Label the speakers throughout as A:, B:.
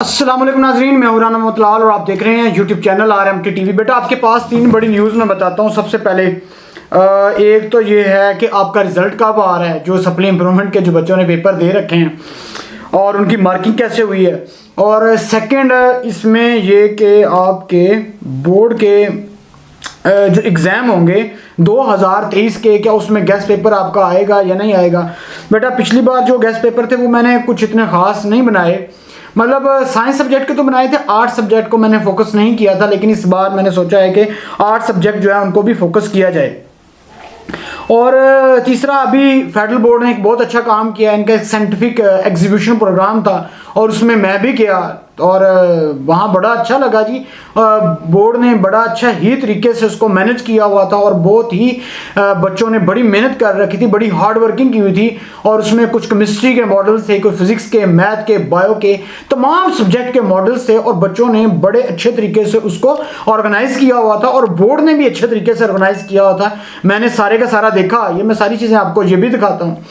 A: अस्सलाम वालेकुम नाज़रीन, मैं हूं राना मोहम्मद और आप देख रहे हैं यूट्यूब चैनल RMT TV। बेटा आपके पास तीन बड़ी न्यूज़ मैं बताता हूं। सबसे पहले एक तो ये है कि आपका रिज़ल्ट कब आ रहा है, जो सप्ली इम्प्रूवमेंट के जो बच्चों ने पेपर दे रखे हैं और उनकी मार्किंग कैसे हुई है। और सेकंड इसमें ये कि आपके बोर्ड के जो एग्ज़ाम होंगे 2023 के, क्या उसमें गेस्ट पेपर आपका आएगा या नहीं आएगा। बेटा पिछली बार जो गेस्ट पेपर थे वो मैंने कुछ इतने ख़ास नहीं बनाए, मतलब साइंस सब्जेक्ट के तो बनाए थे, आर्ट सब्जेक्ट को मैंने फोकस नहीं किया था। लेकिन इस बार मैंने सोचा है कि आर्ट सब्जेक्ट जो है उनको भी फोकस किया जाए। और तीसरा, अभी फेडरल बोर्ड ने एक बहुत अच्छा काम किया, इनका एक साइंटिफिक एग्जीबिशन प्रोग्राम था और उसमें मैं भी गया और वहाँ बड़ा अच्छा लगा जी। बोर्ड ने बड़ा अच्छा ही तरीके से उसको मैनेज किया हुआ था और बहुत ही बच्चों ने बड़ी मेहनत कर रखी थी, बड़ी हार्ड वर्किंग की हुई थी। और उसमें कुछ केमिस्ट्री के मॉडल्स थे, कोई फिजिक्स के, मैथ के, बायो के, तमाम सब्जेक्ट के मॉडल्स थे और बच्चों ने बड़े अच्छे तरीके से उसको ऑर्गेनाइज किया हुआ था और बोर्ड ने भी अच्छे तरीके से ऑर्गेनाइज किया हुआ था। मैंने सारे का सारा देखा, ये मैं सारी चीज़ें आपको ये भी दिखाता हूँ।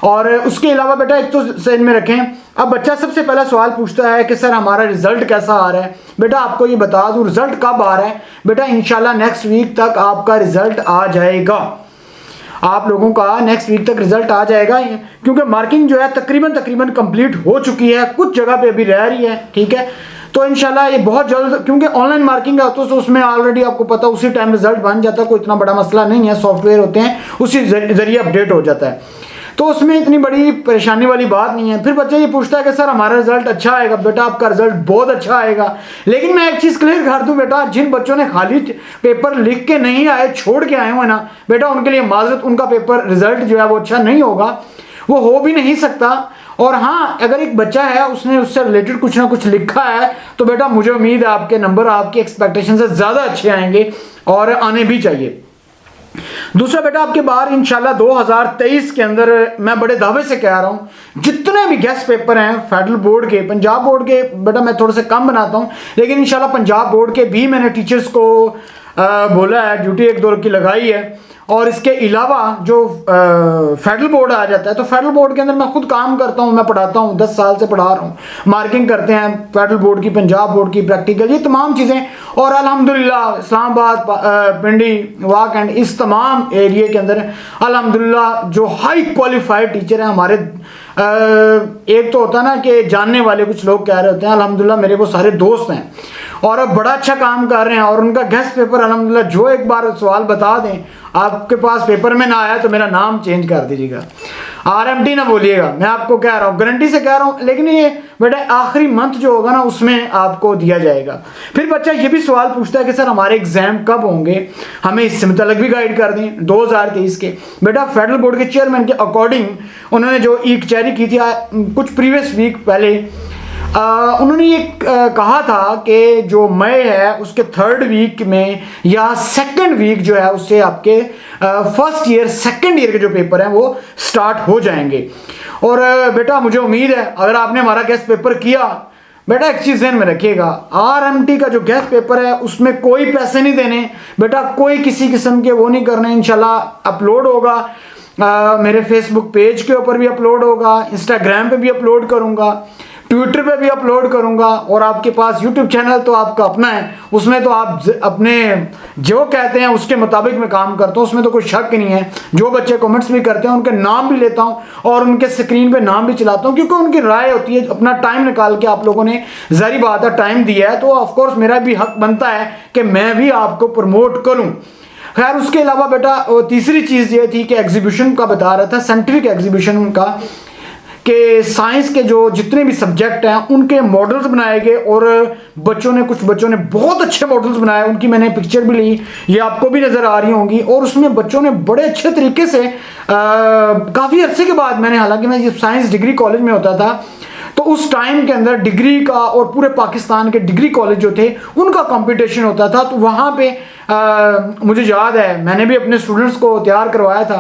A: और उसके अलावा बेटा एक तो सेन में रखें, अब बच्चा सबसे पहला सवाल पूछता है कि सर हमारा रिजल्ट कैसा आ रहा है। बेटा आपको ये बता दूं रिजल्ट कब आ रहा है। बेटा इंशाल्लाह नेक्स्ट वीक तक आपका रिजल्ट आ जाएगा, आप लोगों का नेक्स्ट वीक तक रिजल्ट आ जाएगा, क्योंकि मार्किंग जो है तकरीबन कंप्लीट हो चुकी है, कुछ जगह पे अभी रह रही है। ठीक है, तो इंशाल्लाह ये बहुत जल्द, क्योंकि ऑनलाइन मार्किंग है तो उसमें ऑलरेडी आपको पता उसी टाइम रिजल्ट बन जाता है, कोई इतना बड़ा मसला नहीं है, सॉफ्टवेयर होते हैं उसी जरिए अपडेट हो जाता है, तो उसमें इतनी बड़ी परेशानी वाली बात नहीं है। फिर बच्चा ये पूछता है कि सर हमारा रिजल्ट अच्छा आएगा। बेटा आपका रिजल्ट बहुत अच्छा आएगा, लेकिन मैं एक चीज़ क्लियर कर दूं बेटा, जिन बच्चों ने खाली पेपर लिख के नहीं आए, छोड़ के आए हुए ना बेटा, उनके लिए माजरत, उनका पेपर रिजल्ट जो है वो अच्छा नहीं होगा, वो हो भी नहीं सकता। और हाँ, अगर एक बच्चा है उसने उससे रिलेटेड कुछ ना कुछ लिखा है तो बेटा मुझे उम्मीद है आपके नंबर आपकी एक्सपेक्टेशन से ज़्यादा अच्छे आएंगे और आने भी चाहिए। दूसरा बेटा आपके बाहर इंशाल्लाह 2023 के अंदर मैं बड़े दावे से कह रहा हूं, जितने भी गेस्ट पेपर हैं फेडरल बोर्ड के, पंजाब बोर्ड के बेटा मैं थोड़े से कम बनाता हूं, लेकिन इंशाल्लाह पंजाब बोर्ड के भी मैंने टीचर्स को बोला है, ड्यूटी एक दो की लगाई है। और इसके अलावा जो फेडरल बोर्ड आ जाता है तो फेडरल बोर्ड के अंदर मैं खुद काम करता हूँ, मैं पढ़ाता हूँ, 10 साल से पढ़ा रहा हूँ, मार्किंग करते हैं फेडरल बोर्ड की, पंजाब बोर्ड की, प्रैक्टिकल, ये तमाम चीज़ें। और अल्हम्दुलिल्लाह इस्लामाबाद, पिंडी, वाकंड, इस तमाम एरिए के अंदर अल्हम्दुलिल्लाह जो हाई क्वालिफाइड टीचर हैं हमारे, एक तो होता है ना कि जानने वाले कुछ लोग कह रहे होते हैं, अल्हम्दुलिल्लाह मेरे वो सारे दोस्त हैं और अब बड़ा अच्छा काम कर रहे हैं। और उनका गेस्ट पेपर अल्हम्दुलिल्लाह, जो एक बार सवाल बता दें आपके पास पेपर में ना आया तो मेरा नाम चेंज कर दीजिएगा, RMT ना बोलिएगा, मैं आपको कह रहा हूँ, गारंटी से कह रहा हूँ। लेकिन ये बेटा आखिरी मंथ जो होगा ना उसमें आपको दिया जाएगा। फिर बच्चा ये भी सवाल पूछता है कि सर हमारे एग्जाम कब होंगे, हमें इससे मुताल्लिक भी गाइड कर दें 2023 के। बेटा फेडरल बोर्ड के चेयरमैन के अकॉर्डिंग उन्होंने जो ईक जारी की थी कुछ प्रीवियस वीक पहले, उन्होंने ये कहा था कि जो मई है उसके 3rd वीक में या 2nd वीक जो है उससे आपके फर्स्ट ईयर, 2nd ईयर के जो पेपर हैं वो स्टार्ट हो जाएंगे। और बेटा मुझे उम्मीद है अगर आपने हमारा गेस्ट पेपर किया, बेटा एक चीज़ ध्यान में रखिएगा, RMT का जो गेस्ट पेपर है उसमें कोई पैसे नहीं देने बेटा, कोई किसी किस्म के वो नहीं करने। इंशाल्लाह अपलोड होगा, मेरे फेसबुक पेज के ऊपर भी अपलोड होगा, इंस्टाग्राम पे भी अपलोड करूँगा, ट्विटर पे भी अपलोड करूंगा। और आपके पास यूट्यूब चैनल तो आपका अपना है, उसमें तो आप अपने जो कहते हैं उसके मुताबिक मैं काम करता हूँ, उसमें तो कोई शक नहीं है। जो बच्चे कमेंट्स भी करते हैं उनके नाम भी लेता हूँ और उनके स्क्रीन पे नाम भी चलाता हूँ, क्योंकि उनकी राय होती है। अपना टाइम निकाल के आप लोगों ने ज़ाहिर बात है टाइम दिया है, तो ऑफकोर्स मेरा भी हक बनता है कि मैं भी आपको प्रमोट करूँ। खैर उसके अलावा बेटा तीसरी चीज़ ये थी कि एग्जीबिशन का बता रहा था, साइंटिफिक एग्जीबिशन का, कि साइंस के जो जितने भी सब्जेक्ट हैं उनके मॉडल्स बनाए गए और कुछ बच्चों ने बहुत अच्छे मॉडल्स बनाए, उनकी मैंने पिक्चर भी ली, ये आपको भी नज़र आ रही होंगी। और उसमें बच्चों ने बड़े अच्छे तरीके से काफ़ी अरसे के बाद, मैंने हालांकि मैं जब साइंस डिग्री कॉलेज में होता था तो उस टाइम के अंदर डिग्री का और पूरे पाकिस्तान के डिग्री कॉलेज जो थे उनका कंपटीशन होता था, तो वहाँ पे मुझे याद है मैंने भी अपने स्टूडेंट्स को तैयार करवाया था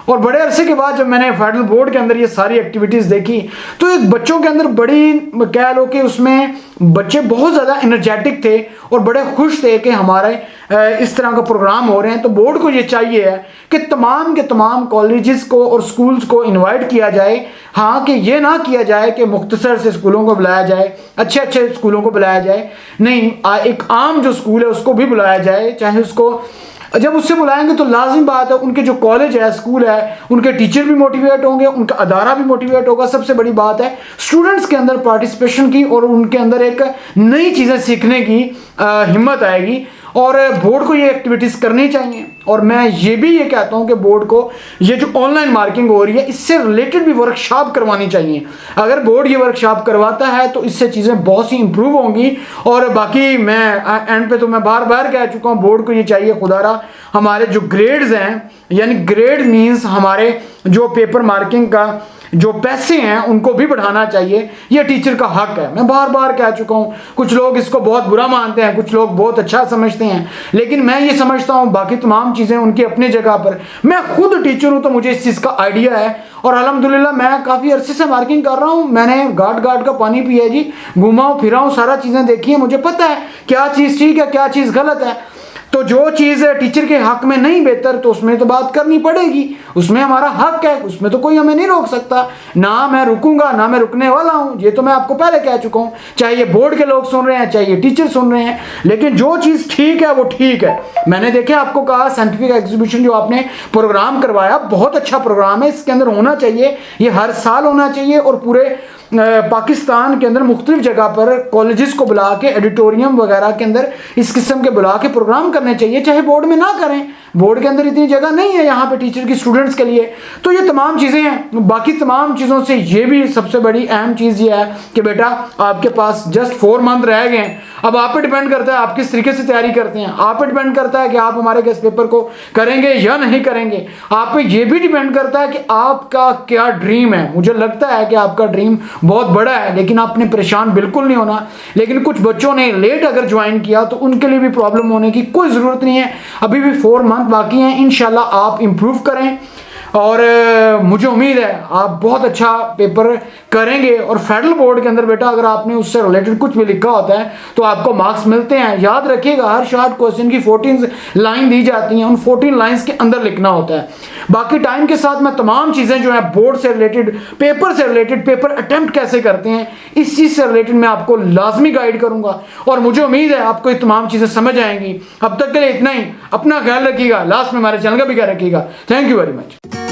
A: और बड़े अरसे के बाद जब मैंने फेडरल बोर्ड के अंदर ये सारी एक्टिविटीज़ देखी तो एक बच्चों के अंदर बड़ी, कह लो कि उसमें बच्चे बहुत ज़्यादा एनर्जेटिक थे और बड़े खुश थे कि हमारे इस तरह का प्रोग्राम हो रहे हैं। तो बोर्ड को ये चाहिए है कि तमाम के तमाम कॉलेजेस को और स्कूल्स को इनवाइट किया जाए। हाँ, कि ये ना किया जाए कि मुख्तसर से स्कूलों को बुलाया जाए, अच्छे अच्छे स्कूलों को बुलाया जाए, नहीं, एक आम जो स्कूल है उसको भी बुलाया जाए। चाहे उसको, जब उससे बुलाएंगे तो लाजिम बात है उनके जो कॉलेज है, स्कूल है, उनके टीचर भी मोटिवेट होंगे, उनका अदारा भी मोटिवेट होगा। सबसे बड़ी बात है स्टूडेंट्स के अंदर पार्टिसिपेशन की और उनके अंदर एक नई चीज़ें सीखने की हिम्मत आएगी और बोर्ड को ये एक्टिविटीज़ करनी चाहिए। और मैं ये भी ये कहता हूँ कि बोर्ड को ये जो ऑनलाइन मार्किंग हो रही है इससे रिलेटेड भी वर्कशॉप करवानी चाहिए। अगर बोर्ड ये वर्कशॉप करवाता है तो इससे चीज़ें बहुत सी इंप्रूव होंगी। और बाकी मैं एंड पे तो मैं बार बार कह चुका हूँ, बोर्ड को ये चाहिए खुदारा हमारे जो ग्रेड्स हैं, यानी ग्रेड मीन्स हमारे जो पेपर मार्किंग का जो पैसे हैं उनको भी बढ़ाना चाहिए। ये टीचर का हक है, मैं बार बार कह चुका हूँ। कुछ लोग इसको बहुत बुरा मानते हैं, कुछ लोग बहुत अच्छा समझते हैं, लेकिन मैं ये समझता हूँ बाकी तमाम चीज़ें उनकी अपनी जगह पर। मैं खुद टीचर हूँ तो मुझे इस चीज़ का आइडिया है और अल्हम्दुलिल्लाह मैं काफ़ी अरसे से मार्किंग कर रहा हूँ। मैंने घाट घाट का पानी पिया है जी, घूमा फिरा हूँ, सारा चीज़ें देखी है, मुझे पता है क्या चीज़ ठीक है क्या चीज़ गलत है। तो जो चीज़ टीचर के हक में नहीं बेहतर तो उसमें तो बात करनी पड़ेगी, उसमें हमारा हक है, उसमें तो कोई हमें नहीं रोक सकता। ना मैं रुकूंगा ना मैं रुकने वाला हूँ, ये तो मैं आपको पहले कह चुका हूँ। चाहे ये बोर्ड के लोग सुन रहे हैं, चाहे ये टीचर सुन रहे हैं, लेकिन जो चीज़ ठीक है वो ठीक है। मैंने देखे आपको कहा साइंटिफिक एग्जीबिशन जो आपने प्रोग्राम करवाया बहुत अच्छा प्रोग्राम है, इसके अंदर होना चाहिए, ये हर साल होना चाहिए और पूरे पाकिस्तान के अंदर मुख्तलिफ जगह पर कॉलेजेस को बुला के एडिटोरियम वगैरह के अंदर इस किस्म के बुला के प्रोग्राम करने चाहिए। चाहे बोर्ड में ना करें, बोर्ड के अंदर इतनी जगह नहीं है यहाँ पे टीचर की स्टूडेंट्स के लिए। तो ये तमाम चीज़ें हैं। बाकी तमाम चीज़ों से ये भी सबसे बड़ी अहम चीज़ ये है कि बेटा आपके पास जस्ट 4 मंथ रह गए हैं। अब आप पे डिपेंड करता है आप किस तरीके से तैयारी करते हैं, आप पे डिपेंड करता है कि आप हमारे गेस्ट पेपर को करेंगे या नहीं करेंगे। आप पे ये भी डिपेंड करता है कि आपका क्या ड्रीम है। मुझे लगता है कि आपका ड्रीम बहुत बड़ा है, लेकिन आपने परेशान बिल्कुल नहीं होना। लेकिन कुछ बच्चों ने लेट अगर ज्वाइन किया तो उनके लिए भी प्रॉब्लम होने की कोई ज़रूरत नहीं है। अभी भी 4 मंथ बाकी हैं, इंशाल्लाह आप इम्प्रूव करें और मुझे उम्मीद है आप बहुत अच्छा पेपर करेंगे। और फेडरल बोर्ड के अंदर बेटा अगर आपने उससे रिलेटेड कुछ भी लिखा होता है तो आपको मार्क्स मिलते हैं। याद रखिएगा हर शॉर्ट क्वेश्चन की 14 लाइन दी जाती हैं, उन 14 लाइंस के अंदर लिखना होता है। बाकी टाइम के साथ मैं तमाम चीज़ें जो है बोर्ड से रिलेटेड, पेपर से रिलेटेड, पेपर अटेम्प्ट कैसे करते हैं इस चीज़ से रिलेटेड मैं आपको लाजमी गाइड करूंगा और मुझे उम्मीद है आपको ये तमाम चीज़ें समझ आएंगी। अब तक के लिए इतना ही, अपना ख्याल रखिएगा, लास्ट में हमारे चैनल का भी ख्याल रखिएगा। Thank you very much.